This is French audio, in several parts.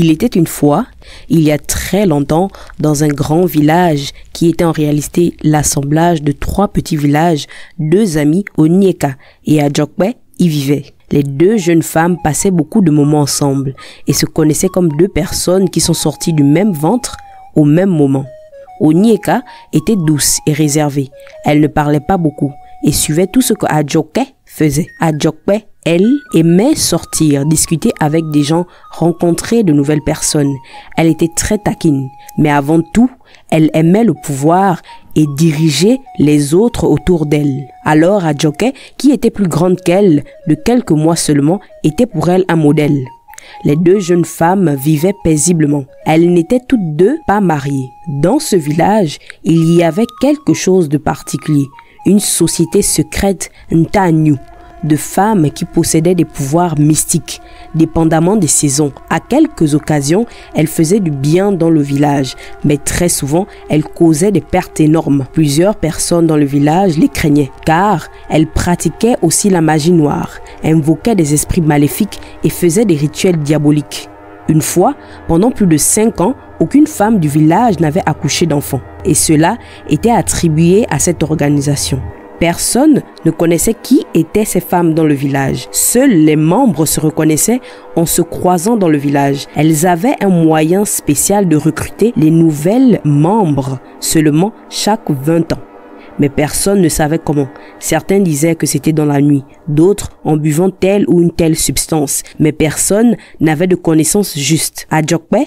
Il était une fois, il y a très longtemps, dans un grand village qui était en réalité l'assemblage de 3 petits villages, 2 amis, Onyeka et Adjokpe, y vivaient. Les 2 jeunes femmes passaient beaucoup de moments ensemble et se connaissaient comme 2 personnes qui sont sorties du même ventre au même moment. Onyeka était douce et réservée. Elle ne parlait pas beaucoup et suivait tout ce que Adjokpe faisait. Adjokpe, elle, aimait sortir, discuter avec des gens, rencontrer de nouvelles personnes. Elle était très taquine, mais avant tout, elle aimait le pouvoir et diriger les autres autour d'elle. Alors Adjokpe, qui était plus grande qu'elle, de quelques mois seulement, était pour elle un modèle. Les 2 jeunes femmes vivaient paisiblement. Elles n'étaient toutes 2 pas mariées. Dans ce village, il y avait quelque chose de particulier. Une société secrète, Ntanyu, de femmes qui possédaient des pouvoirs mystiques, dépendamment des saisons. À quelques occasions, elles faisaient du bien dans le village, mais très souvent, elles causaient des pertes énormes. Plusieurs personnes dans le village les craignaient, car elles pratiquaient aussi la magie noire, invoquaient des esprits maléfiques et faisaient des rituels diaboliques. Une fois, pendant plus de 5 ans, aucune femme du village n'avait accouché d'enfant, et cela était attribué à cette organisation. Personne ne connaissait qui étaient ces femmes dans le village. Seuls les membres se reconnaissaient en se croisant dans le village. Elles avaient un moyen spécial de recruter les nouvelles membres seulement chaque 20 ans. Mais personne ne savait comment. Certains disaient que c'était dans la nuit, d'autres en buvant telle ou une telle substance. Mais personne n'avait de connaissances justes. Adjokpe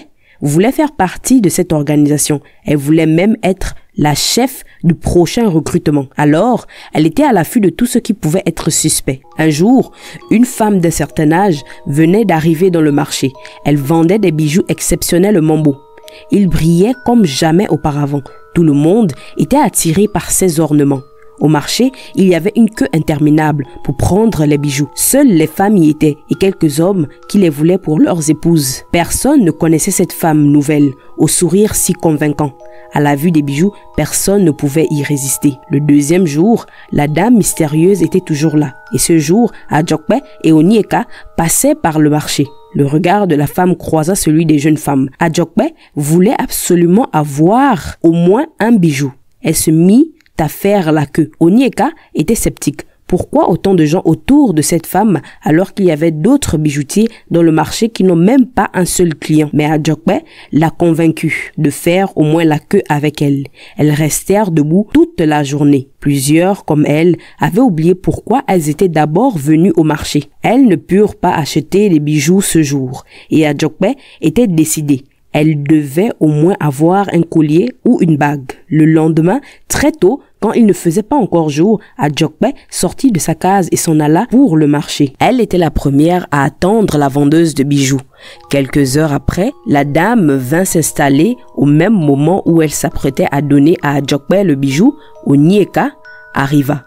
voulait faire partie de cette organisation. Elle voulait même être la chef du prochain recrutement. Alors, elle était à l'affût de tout ce qui pouvait être suspect. Un jour, une femme d'un certain âge venait d'arriver dans le marché. Elle vendait des bijoux exceptionnellement beaux. Ils brillaient comme jamais auparavant. Tout le monde était attiré par ces ornements. Au marché, il y avait une queue interminable pour prendre les bijoux. Seules les femmes y étaient et quelques hommes qui les voulaient pour leurs épouses. Personne ne connaissait cette femme nouvelle, au sourire si convaincant. À la vue des bijoux, personne ne pouvait y résister. Le 2e jour, la dame mystérieuse était toujours là. Et ce jour, Adjokpe et Onyeka passaient par le marché. Le regard de la femme croisa celui des jeunes femmes. Adjokpe voulait absolument avoir au moins un bijou. Elle se mit à faire la queue. Onyeka était sceptique. Pourquoi autant de gens autour de cette femme alors qu'il y avait d'autres bijoutiers dans le marché qui n'ont même pas un seul client? Mais Adjokpe l'a convaincue de faire au moins la queue avec elle. Elles restèrent debout toute la journée. Plusieurs, comme elle, avaient oublié pourquoi elles étaient d'abord venues au marché. Elles ne purent pas acheter les bijoux ce jour et Adjokpe était décidée. Elle devait au moins avoir un collier ou une bague. Le lendemain, très tôt, quand il ne faisait pas encore jour, Adjokpe sortit de sa case et s'en alla pour le marché. Elle était la première à attendre la vendeuse de bijoux. Quelques heures après, la dame vint s'installer au même moment où elle s'apprêtait à donner à Adjokpe le bijou. Onyeka arriva.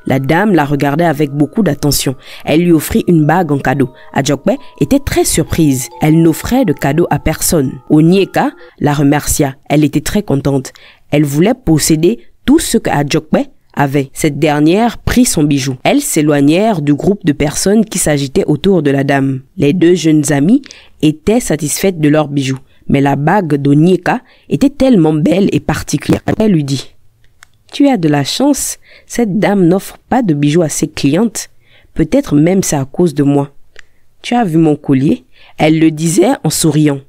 La dame la regardait avec beaucoup d'attention. Elle lui offrit une bague en cadeau. Adjokpe était très surprise. Elle n'offrait de cadeau à personne. Onyeka la remercia. Elle était très contente. Elle voulait posséder tout ce que Adjokpe avait. Cette dernière prit son bijou. Elles s'éloignèrent du groupe de personnes qui s'agitaient autour de la dame. Les 2 jeunes amies étaient satisfaites de leurs bijoux. Mais la bague d'Onyeka était tellement belle et particulière. Elle lui dit: tu as de la chance, cette dame n'offre pas de bijoux à ses clientes. Peut-être même c'est à cause de moi. Tu as vu mon collier? Elle le disait en souriant.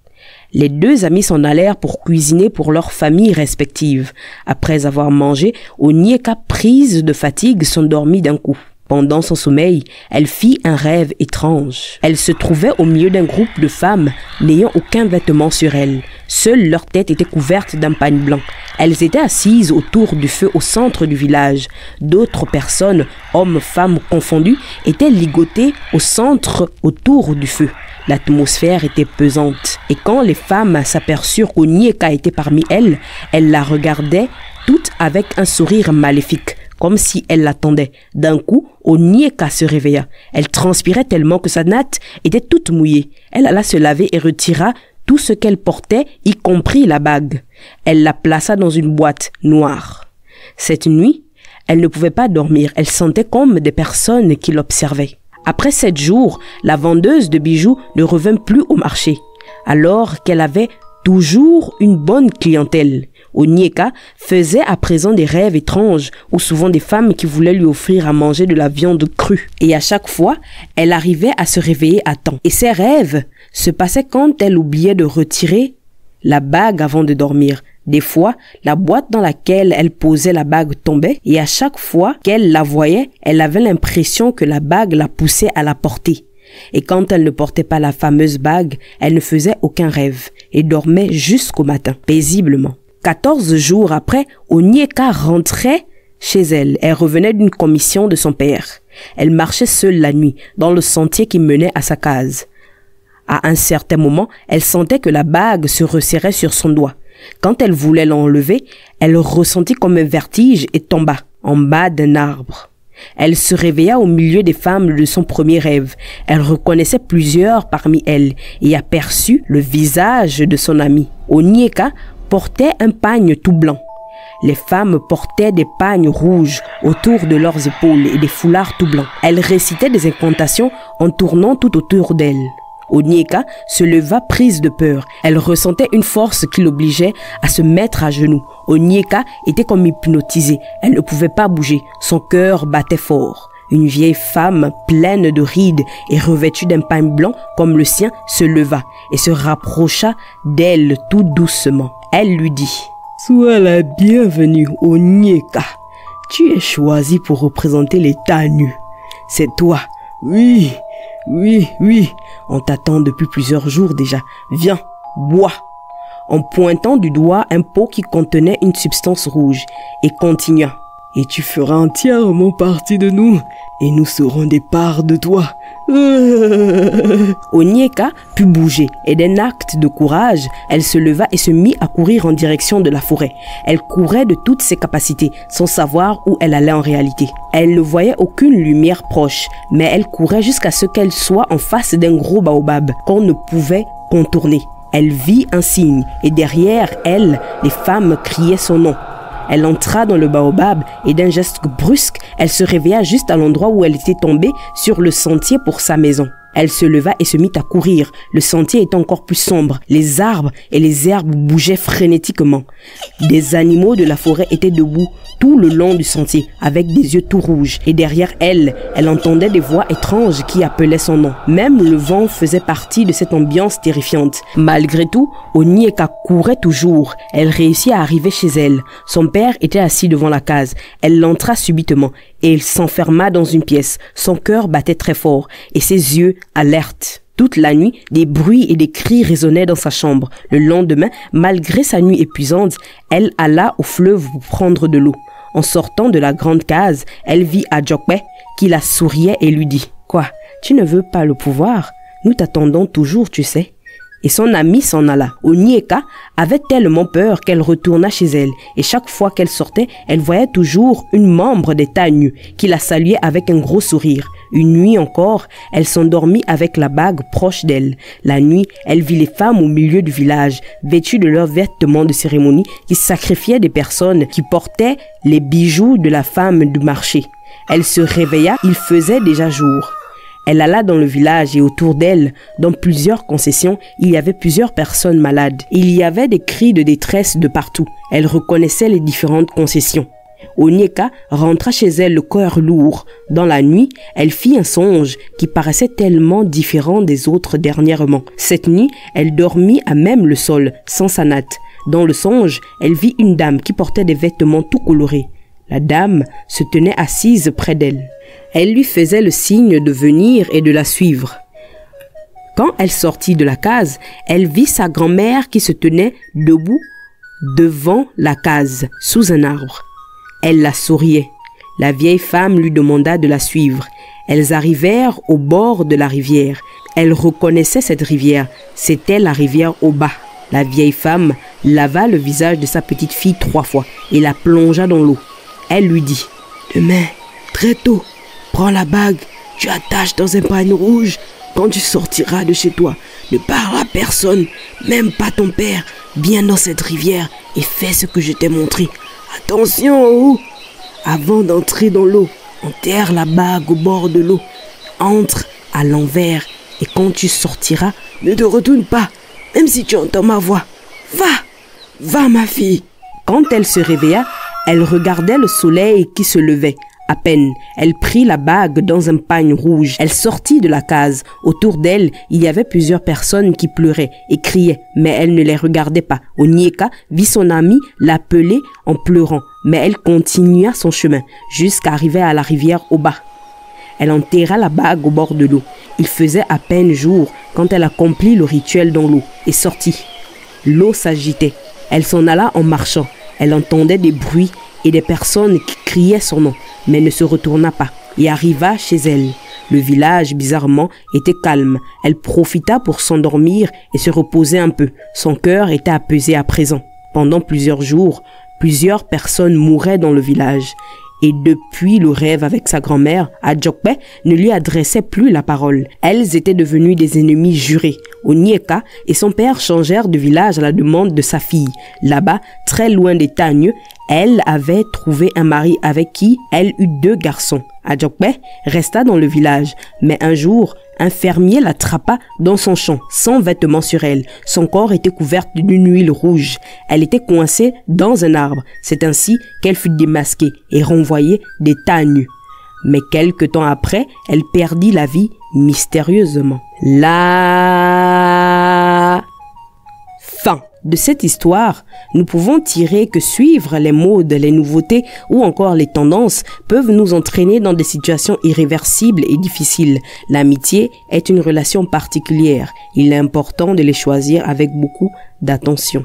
Les 2 amis s'en allèrent pour cuisiner pour leurs familles respectives. Après avoir mangé, Onyeka, prise de fatigue, s'endormit d'un coup. Pendant son sommeil, elle fit un rêve étrange. Elle se trouvait au milieu d'un groupe de femmes n'ayant aucun vêtement sur elles. Seule leur tête était couverte d'un pagne blanc. Elles étaient assises autour du feu au centre du village. D'autres personnes, hommes, femmes confondus, étaient ligotées au centre autour du feu. L'atmosphère était pesante. Et quand les femmes s'aperçurent qu'Onyeka était parmi elles, elles la regardaient toutes avec un sourire maléfique, comme si elle l'attendait. D'un coup, Onyeka se réveilla. Elle transpirait tellement que sa natte était toute mouillée. Elle alla se laver et retira tout ce qu'elle portait, y compris la bague. Elle la plaça dans une boîte noire. Cette nuit, elle ne pouvait pas dormir. Elle sentait comme des personnes qui l'observaient. Après 7 jours, la vendeuse de bijoux ne revint plus au marché. alors qu'elle avait toujours une bonne clientèle. Onyeka faisait à présent des rêves étranges où souvent des femmes qui voulaient lui offrir à manger de la viande crue. Et à chaque fois, elle arrivait à se réveiller à temps. Et ces rêves se passaient quand elle oubliait de retirer la bague avant de dormir. Des fois, la boîte dans laquelle elle posait la bague tombait et à chaque fois qu'elle la voyait, elle avait l'impression que la bague la poussait à la porter. Et quand elle ne portait pas la fameuse bague, elle ne faisait aucun rêve et dormait jusqu'au matin, paisiblement. 14 jours après, Onyeka rentrait chez elle. Elle revenait d'une commission de son père. Elle marchait seule la nuit, dans le sentier qui menait à sa case. À un certain moment, elle sentait que la bague se resserrait sur son doigt. Quand elle voulait l'enlever, elle ressentit comme un vertige et tomba en bas d'un arbre. Elle se réveilla au milieu des femmes de son premier rêve. Elle reconnaissait plusieurs parmi elles et aperçut le visage de son ami. Onyeka portait un pagne tout blanc. Les femmes portaient des pagnes rouges autour de leurs épaules et des foulards tout blancs. Elles récitaient des incantations en tournant tout autour d'elles. Onyeka se leva prise de peur. Elle ressentait une force qui l'obligeait à se mettre à genoux. Onyeka était comme hypnotisée. Elle ne pouvait pas bouger. Son cœur battait fort. Une vieille femme pleine de rides et revêtue d'un pagne blanc comme le sien se leva et se rapprocha d'elle tout doucement. Elle lui dit: « Sois la bienvenue, Onyeka. Tu es choisie pour représenter les Tanus. C'est toi. Oui, oui, oui. On t'attend depuis plusieurs jours déjà. Viens, bois. » En pointant du doigt un pot qui contenait une substance rouge et continua: « Et tu feras entièrement partie de nous, et nous serons des parts de toi. » Onyeka put bouger, et d'un acte de courage, elle se leva et se mit à courir en direction de la forêt. Elle courait de toutes ses capacités, sans savoir où elle allait en réalité. Elle ne voyait aucune lumière proche, mais elle courait jusqu'à ce qu'elle soit en face d'un gros baobab qu'on ne pouvait contourner. Elle vit un signe, et derrière elle, les femmes criaient son nom. Elle entra dans le baobab et d'un geste brusque, elle se réveilla juste à l'endroit où elle était tombée sur le sentier pour sa maison. Elle se leva et se mit à courir. Le sentier était encore plus sombre. Les arbres et les herbes bougeaient frénétiquement. Des animaux de la forêt étaient debout tout le long du sentier, avec des yeux tout rouges. Et derrière elle, elle entendait des voix étranges qui appelaient son nom. Même le vent faisait partie de cette ambiance terrifiante. Malgré tout, Onyeka courait toujours. Elle réussit à arriver chez elle. Son père était assis devant la case. Elle l'entra subitement et il s'enferma dans une pièce. Son cœur battait très fort et ses yeux alertes. Toute la nuit, des bruits et des cris résonnaient dans sa chambre. Le lendemain, malgré sa nuit épuisante, elle alla au fleuve pour prendre de l'eau. En sortant de la grande case, elle vit Adjokwe qui la souriait et lui dit: « Quoi, tu ne veux pas le pouvoir? Nous t'attendons toujours, tu sais. » Et son amie s'en alla. Onyeka avait tellement peur qu'elle retourna chez elle. Et chaque fois qu'elle sortait, elle voyait toujours une membre des Tanus qui la saluait avec un gros sourire. Une nuit encore, elle s'endormit avec la bague proche d'elle. La nuit, elle vit les femmes au milieu du village, vêtues de leurs vêtements de cérémonie, qui sacrifiaient des personnes qui portaient les bijoux de la femme du marché. Elle se réveilla, il faisait déjà jour. Elle alla dans le village et autour d'elle, dans plusieurs concessions, il y avait plusieurs personnes malades. Il y avait des cris de détresse de partout. Elle reconnaissait les différentes concessions. Onyeka rentra chez elle le cœur lourd. Dans la nuit, elle fit un songe qui paraissait tellement différent des autres dernièrement. Cette nuit, elle dormit à même le sol, sans sa natte. Dans le songe, elle vit une dame qui portait des vêtements tout colorés. La dame se tenait assise près d'elle. Elle lui faisait le signe de venir et de la suivre. Quand elle sortit de la case, elle vit sa grand-mère qui se tenait debout devant la case, sous un arbre. Elle la souriait. La vieille femme lui demanda de la suivre. Elles arrivèrent au bord de la rivière. Elle reconnaissait cette rivière. C'était la rivière Oba. La vieille femme lava le visage de sa petite fille 3 fois et la plongea dans l'eau. Elle lui dit: « Demain, très tôt, prends la bague, tu attaches dans un pagne rouge. Quand tu sortiras de chez toi, ne parle à personne, même pas ton père. Viens dans cette rivière et fais ce que je t'ai montré. Attention, avant d'entrer dans l'eau, enterre la bague au bord de l'eau. Entre à l'envers et quand tu sortiras, ne te retourne pas. même si tu entends ma voix. Va ma fille. Quand elle se réveilla, elle regardait le soleil qui se levait. À peine, elle prit la bague dans un pagne rouge. Elle sortit de la case. Autour d'elle, il y avait plusieurs personnes qui pleuraient et criaient, mais elle ne les regardait pas. Onyeka vit son amie l'appeler en pleurant, mais elle continua son chemin jusqu'à arriver à la rivière au bas. Elle enterra la bague au bord de l'eau. Il faisait à peine jour quand elle accomplit le rituel dans l'eau et sortit. L'eau s'agitait. Elle s'en alla en marchant. Elle entendait des bruits et des personnes qui criaient son nom, mais ne se retourna pas et arriva chez elle. Le village, bizarrement, était calme. Elle profita pour s'endormir et se reposer un peu. Son cœur était apaisé à présent. Pendant plusieurs jours, plusieurs personnes mouraient dans le village. Et depuis le rêve avec sa grand-mère, Adjokpe ne lui adressait plus la parole. Elles étaient devenues des ennemis jurés. Onyeka et son père changèrent de village à la demande de sa fille. Là-bas, très loin des Tagnes, elle avait trouvé un mari avec qui elle eut 2 garçons. Adjokpe resta dans le village, mais un jour, un fermier l'attrapa dans son champ, sans vêtements sur elle. Son corps était couvert d'une huile rouge. Elle était coincée dans un arbre. C'est ainsi qu'elle fut démasquée et renvoyée des Tagnes. Mais quelque temps après, elle perdit la vie mystérieusement. La fin de cette histoire, nous pouvons tirer que suivre les modes, les nouveautés ou encore les tendances peuvent nous entraîner dans des situations irréversibles et difficiles. L'amitié est une relation particulière. Il est important de les choisir avec beaucoup d'attention.